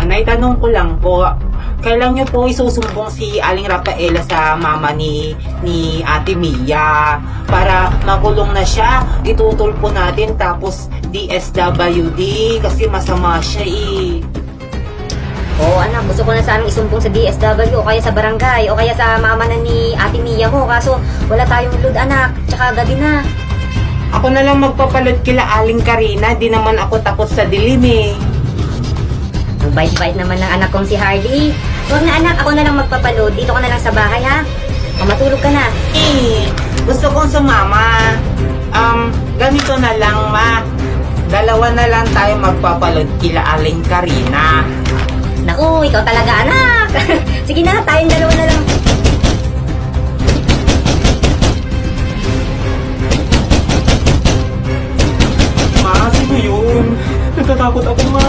Naitanong ko lang po, kailan nyo po isusumbong si Aling Rafaela sa mama ni Ate Mia para makulong na siya? Itutol po natin tapos DSWD kasi masama siya eh. Oo anak, gusto ko na sanang isumbong sa DSW o kaya sa barangay o kaya sa mama na ni Ate Mia mo, kaso wala tayong load anak, tsaka gabi na. Ako na lang magpapalod kila Aling Karina, di naman ako takot sa dilim eh. Ang bait-bait naman ng anak kong si Hardy. Huwag na anak, ako na lang magpapaload. Dito ka na lang sa bahay ha. O matulog ka na. Gusto kong sumama. Ganito na lang ma. Dalawa na lang tayo magpapalod kila Aling Karina. Naku, ikaw talaga anak. Sige na, tayong dalawa na lang. Ma, sino yun? Natatakot ako ma.